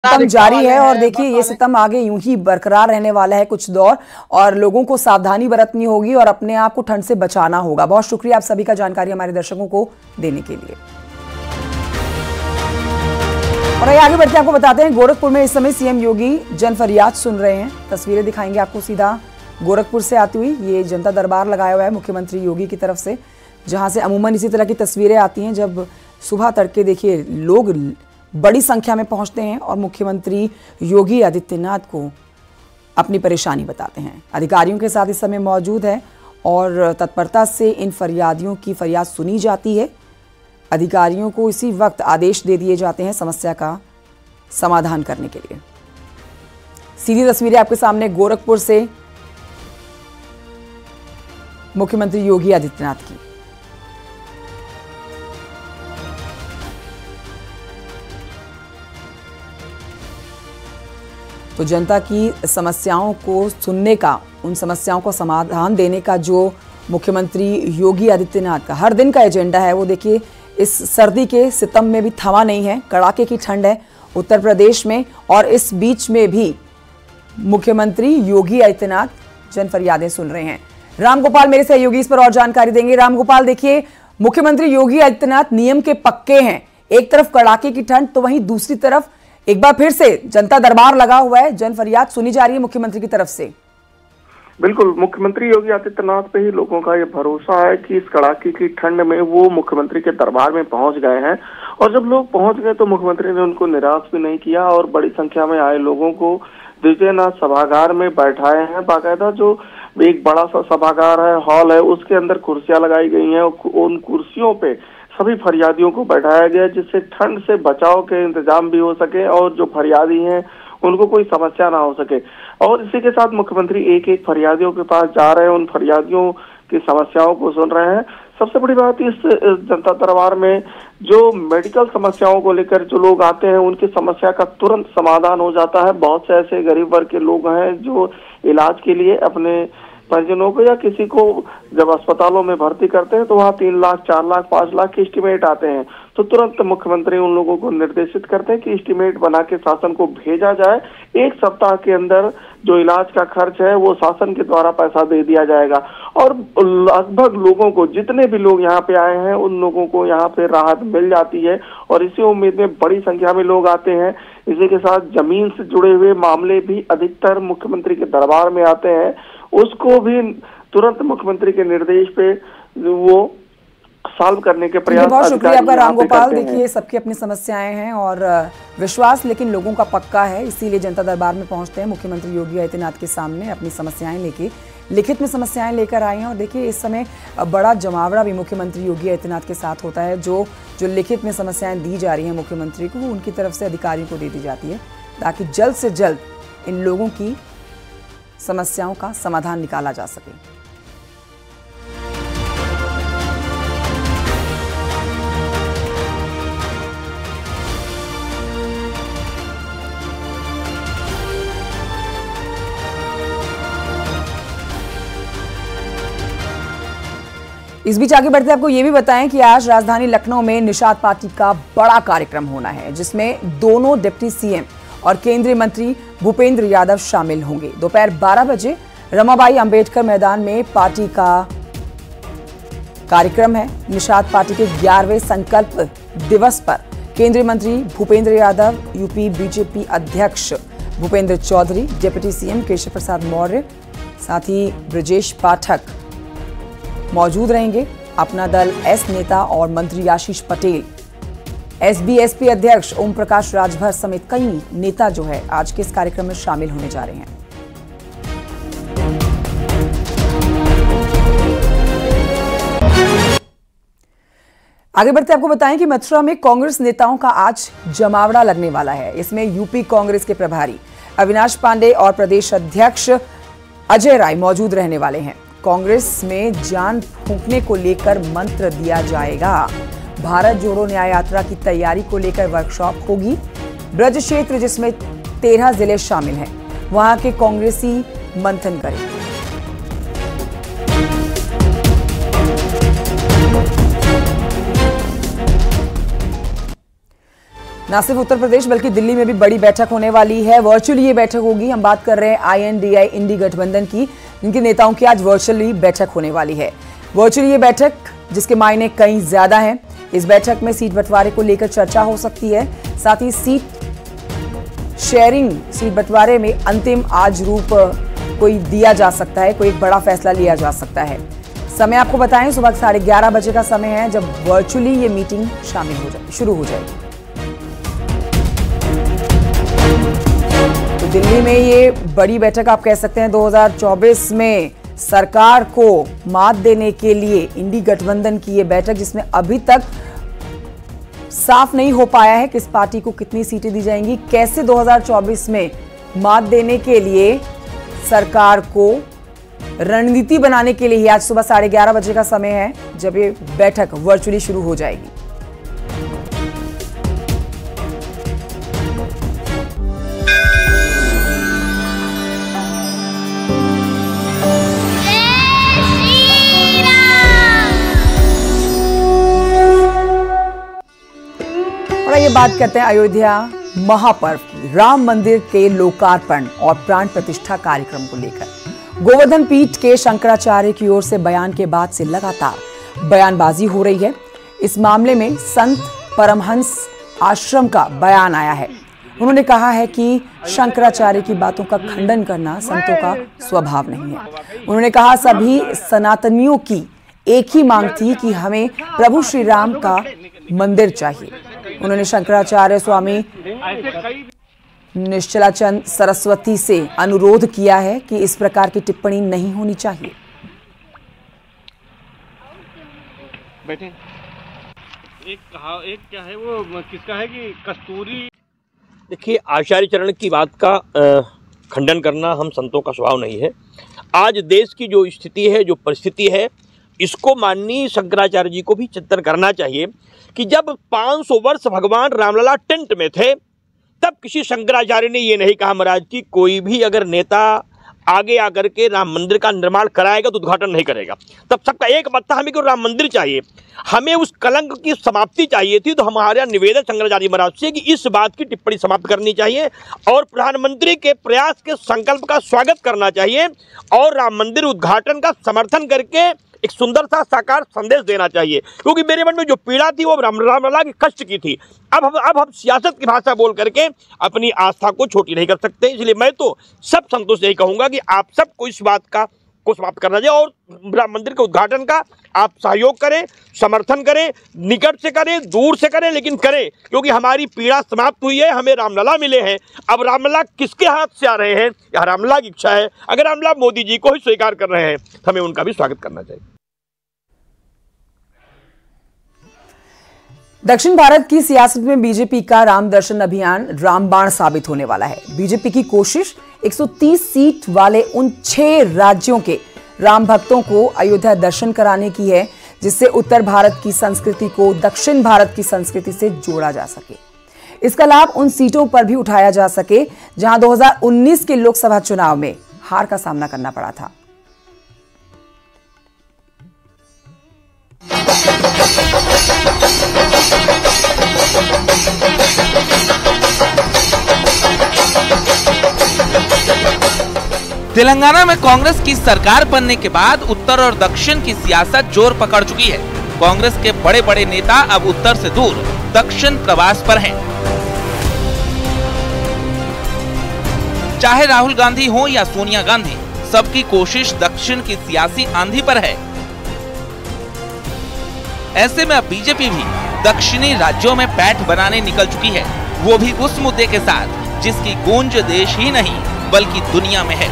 सितम जारी है और देखिए ये सितम आगे यूं ही बरकरार रहने वाला है कुछ दौर और लोगों को सावधानी बरतनी होगी और अपने आप को ठंड से बचाना होगा। बहुत शुक्रिया आप सभी का जानकारी हमारे दर्शकों को देने के लिए। और आगे बढ़ते आपको बताते हैं गोरखपुर में इस समय सीएम योगी जन फरियाद सुन रहे हैं। तस्वीरें दिखाएंगे आपको सीधा गोरखपुर से आती हुई। ये जनता दरबार लगाया हुआ है मुख्यमंत्री योगी की तरफ से, जहां से अमूमन इसी तरह की तस्वीरें आती हैं जब सुबह तड़के देखिए लोग बड़ी संख्या में पहुंचते हैं और मुख्यमंत्री योगी आदित्यनाथ को अपनी परेशानी बताते हैं। अधिकारियों के साथ इस समय मौजूद है और तत्परता से इन फरियादियों की फरियाद सुनी जाती है। अधिकारियों को इसी वक्त आदेश दे दिए जाते हैं समस्या का समाधान करने के लिए। सीधी तस्वीरें आपके सामने गोरखपुर से मुख्यमंत्री योगी आदित्यनाथ की। तो जनता की समस्याओं को सुनने का, उन समस्याओं को समाधान देने का जो मुख्यमंत्री योगी आदित्यनाथ का हर दिन का एजेंडा है, वो देखिए इस सर्दी के सितम में भी थमा नहीं है। कड़ाके की ठंड है उत्तर प्रदेश में और इस बीच में भी मुख्यमंत्री योगी आदित्यनाथ जन फरियादें सुन रहे हैं। रामगोपाल मेरे सहयोगी इस पर और जानकारी देंगे। रामगोपाल, देखिए मुख्यमंत्री योगी आदित्यनाथ नियम के पक्के हैं। एक तरफ कड़ाके की ठंड तो वहीं दूसरी तरफ एक बार फिर से जनता दरबार लगा हुआ है, जन फरियाद सुनी जा रही है मुख्यमंत्री की तरफ से। बिल्कुल, मुख्यमंत्री योगी आदित्यनाथ पे ही लोगों का ये भरोसा है कि इस कड़ाके की ठंड में वो मुख्यमंत्री के दरबार में पहुंच गए हैं और जब लोग पहुंच गए तो मुख्यमंत्री ने उनको निराश भी नहीं किया और बड़ी संख्या में आए लोगों को द्विजयनाथ सभागार में बैठाए हैं। बाकायदा जो एक बड़ा सा सभागार है, हॉल है, उसके अंदर कुर्सियां लगाई गई हैं। उन कुर्सियों पे सभी फरियादियों को बैठाया गया जिससे ठंड से बचाव के इंतजाम भी हो सके और जो फरियादी हैं उनको कोई समस्या ना हो सके। और इसी के साथ मुख्यमंत्री एक एक फरियादियों के पास जा रहे हैं, उन फरियादियों की समस्याओं को सुन रहे हैं। सबसे बड़ी बात इस जनता दरबार में जो मेडिकल समस्याओं को लेकर जो लोग आते हैं उनकी समस्या का तुरंत समाधान हो जाता है। बहुत से ऐसे गरीब वर्ग के लोग हैं जो इलाज के लिए अपने परिजनों को या किसी को जब अस्पतालों में भर्ती करते हैं तो वहाँ 3 लाख, 4 लाख, 5 लाख के एस्टीमेट आते हैं, तो तुरंत मुख्यमंत्री उन लोगों को निर्देशित करते हैं कि एस्टीमेट बना के शासन को भेजा जाए। 1 सप्ताह के अंदर जो इलाज का खर्च है वो शासन के द्वारा पैसा दे दिया जाएगा और लगभग लोगों को, जितने भी लोग यहाँ पे आए हैं उन लोगों को यहाँ पे राहत मिल जाती है और इसी उम्मीद में बड़ी संख्या में लोग आते हैं। इसी के साथ जमीन से जुड़े हुए मामले भी अधिकतर मुख्यमंत्री के दरबार में आते हैं, उसको भी तुरंत मुख्यमंत्री के निर्देश पे वो सॉल्व करने के प्रयास। बहुत शुक्रिया आपका रामगोपाल। देखिए सबकी अपनी समस्याएं हैं और विश्वास लेकिन लोगों का पक्का है, इसीलिए जनता दरबार में पहुंचते हैं मुख्यमंत्री योगी आदित्यनाथ के सामने अपनी समस्याएं लेके, लिखित में समस्याएं लेकर आए हैं। और देखिए इस समय बड़ा जमावड़ा भी मुख्यमंत्री योगी आदित्यनाथ के साथ होता है। जो लिखित में समस्याएं दी जा रही हैं मुख्यमंत्री को, वो उनकी तरफ से अधिकारियों को दे दी जाती है ताकि जल्द से जल्द इन लोगों की समस्याओं का समाधान निकाला जा सके। इस बीच आगे बढ़ते आपको ये भी बताएं कि आज राजधानी लखनऊ में निषाद पार्टी का बड़ा कार्यक्रम होना है जिसमें दोनों डिप्टी सीएम और केंद्रीय मंत्री भूपेंद्र यादव शामिल होंगे। दोपहर 12 बजे रमाबाई अंबेडकर मैदान में पार्टी का कार्यक्रम है। निषाद पार्टी के 11वें संकल्प दिवस पर केंद्रीय मंत्री भूपेंद्र यादव, यूपी बीजेपी अध्यक्ष भूपेंद्र चौधरी, डिप्टी सीएम केशव प्रसाद मौर्य, साथ ही ब्रजेश पाठक मौजूद रहेंगे। अपना दल एस नेता और मंत्री आशीष पटेल, एसबीएसपी अध्यक्ष ओम प्रकाश राजभर समेत कई नेता जो है आज के इस कार्यक्रम में शामिल होने जा रहे हैं। आगे बढ़ते आपको बताएं कि मथुरा में कांग्रेस नेताओं का आज जमावड़ा लगने वाला है। इसमें यूपी कांग्रेस के प्रभारी अविनाश पांडे और प्रदेश अध्यक्ष अजय राय मौजूद रहने वाले हैं। कांग्रेस में जान फूंकने को लेकर मंत्र दिया जाएगा। भारत जोड़ो न्याय यात्रा की तैयारी को लेकर वर्कशॉप होगी। ब्रज क्षेत्र जिसमें 13 जिले शामिल हैं, वहां के कांग्रेसी मंथन करेंगे। न सिर्फ उत्तर प्रदेश बल्कि दिल्ली में भी बड़ी बैठक होने वाली है। वर्चुअली ये बैठक होगी। हम बात कर रहे हैं INDI इंडी गठबंधन की, जिनके नेताओं की आज वर्चुअली बैठक होने वाली है। वर्चुअली ये बैठक जिसके मायने कई ज्यादा हैं। इस बैठक में सीट बंटवारे को लेकर चर्चा हो सकती है। साथ ही सीट शेयरिंग, सीट बंटवारे में अंतिम आज रूप कोई दिया जा सकता है, कोई एक बड़ा फैसला लिया जा सकता है। समय आपको बताएं, सुबह 11:30 बजे का समय है जब वर्चुअली ये मीटिंग शुरू हो जाएगी। तो दिल्ली में ये बड़ी बैठक आप कह सकते हैं 2024 में सरकार को मात देने के लिए इंडी गठबंधन की ये बैठक, जिसमें अभी तक साफ नहीं हो पाया है किस पार्टी को कितनी सीटें दी जाएंगी, कैसे 2024 में मात देने के लिए सरकार को रणनीति बनाने के लिए आज सुबह 11:30 बजे का समय है जब ये बैठक वर्चुअली शुरू हो जाएगी। और ये बात करते हैं अयोध्या महापर्व की, राम मंदिर के लोकार्पण और प्राण प्रतिष्ठा कार्यक्रम को लेकर। गोवर्धन पीठ के शंकराचार्य की ओर से बयान के बाद से लगातार बयानबाजी हो रही है। इस मामले में संत परमहंस आश्रम का बयान आया है। उन्होंने कहा है कि शंकराचार्य की बातों का खंडन करना संतों का स्वभाव नहीं है। उन्होंने कहा सभी सनातनियों की एक ही मांग थी कि हमें प्रभु श्री राम का मंदिर चाहिए। उन्होंने शंकराचार्य स्वामी निश्चलाचंद सरस्वती से अनुरोध किया है कि इस प्रकार की टिप्पणी नहीं होनी चाहिए। बैठे एक क्या है वो किसका है कि कस्तूरी। देखिए, आचार्य चरण की बात का खंडन करना हम संतों का स्वभाव नहीं है। आज देश की जो स्थिति है, जो परिस्थिति है, इसको माननीय शंकराचार्य जी को भी चिंतन करना चाहिए कि जब 500 वर्ष भगवान रामलला टेंट में थे तब किसी शंकराचार्य ने ये नहीं कहा महाराज कि कोई भी अगर नेता आगे आकर के राम मंदिर का निर्माण कराएगा तो उद्घाटन नहीं करेगा। तब सबका एक मत था हमें कि राम मंदिर चाहिए, हमें उस कलंक की समाप्ति चाहिए थी। तो हमारा निवेदन शंकराचार्य महाराज से कि इस बात की टिप्पणी समाप्त करनी चाहिए और प्रधानमंत्री के प्रयास के संकल्प का स्वागत करना चाहिए और राम मंदिर उद्घाटन का समर्थन करके एक सुंदर सा साकार संदेश देना चाहिए। क्योंकि मेरे मन में जो पीड़ा थी वो रामलला के कष्ट की थी। अब हम सियासत की भाषा बोल करके अपनी आस्था को छोटी नहीं कर सकते। इसलिए मैं तो सब संतों से यही कहूँगा कि आप सबको इस बात का को समाप्त करना चाहिए और राम मंदिर के उद्घाटन का आप सहयोग करें, समर्थन करें, निकट से करें, दूर से करें, लेकिन करें। क्योंकि हमारी पीड़ा समाप्त हुई है, हमें रामलला मिले हैं। अब रामलला किसके हाथ से आ रहे हैं, यह रामलला की इच्छा है। अगर रामलला मोदी जी को ही स्वीकार कर रहे हैं तो हमें उनका भी स्वागत करना चाहिए। दक्षिण भारत की सियासत में बीजेपी का राम दर्शन अभियान रामबाण साबित होने वाला है। बीजेपी की कोशिश 130 सीट वाले उन 6 राज्यों के राम भक्तों को अयोध्या दर्शन कराने की है, जिससे उत्तर भारत की संस्कृति को दक्षिण भारत की संस्कृति से जोड़ा जा सके। इसका लाभ उन सीटों पर भी उठाया जा सके जहां 2019 के लोकसभा चुनाव में हार का सामना करना पड़ा था। तेलंगाना में कांग्रेस की सरकार बनने के बाद उत्तर और दक्षिण की सियासत जोर पकड़ चुकी है। कांग्रेस के बड़े बड़े नेता अब उत्तर से दूर दक्षिण प्रवास पर हैं। चाहे राहुल गांधी हो या सोनिया गांधी, सबकी कोशिश दक्षिण की सियासी आंधी पर है। ऐसे में अब बीजेपी भी दक्षिणी राज्यों में पैठ बनाने निकल चुकी है, वो भी उस मुद्दे के साथ जिसकी गूंज देश ही नहीं बल्कि दुनिया में है।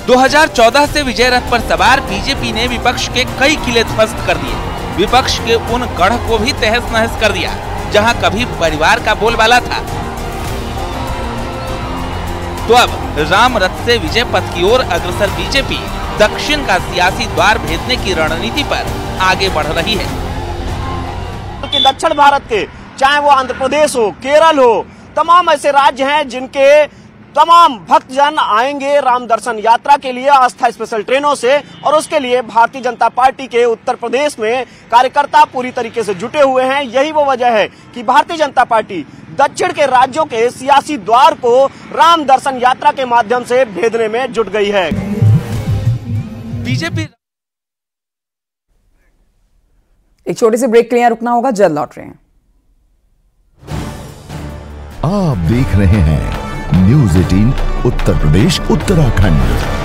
2014 से विजय रथ पर सवार बीजेपी ने विपक्ष के कई किले ध्वस्त कर दिए। विपक्ष के उन गढ़ को भी तहस नहस कर दिया जहां कभी परिवार का बोलबाला था। तो अब राम रथ से विजय पथ की ओर अग्रसर बीजेपी दक्षिण का सियासी द्वार भेदने की रणनीति पर आगे बढ़ रही है। दक्षिण भारत के, चाहे वो आंध्र प्रदेश हो, केरल हो, तमाम ऐसे राज्य हैं जिनके तमाम भक्तजन आएंगे राम दर्शन यात्रा के लिए आस्था स्पेशल ट्रेनों से, और उसके लिए भारतीय जनता पार्टी के उत्तर प्रदेश में कार्यकर्ता पूरी तरीके से जुटे हुए हैं। यही वो वजह है कि भारतीय जनता पार्टी दक्षिण के राज्यों के सियासी द्वार को राम दर्शन यात्रा के माध्यम से भेदने में जुट गई है। बीजेपी एक छोटे से ब्रेक के लिए रुकना होगा, जल्द लौट रहे हैं। आप देख रहे हैं न्यूज़ 18 उत्तर प्रदेश उत्तराखंड।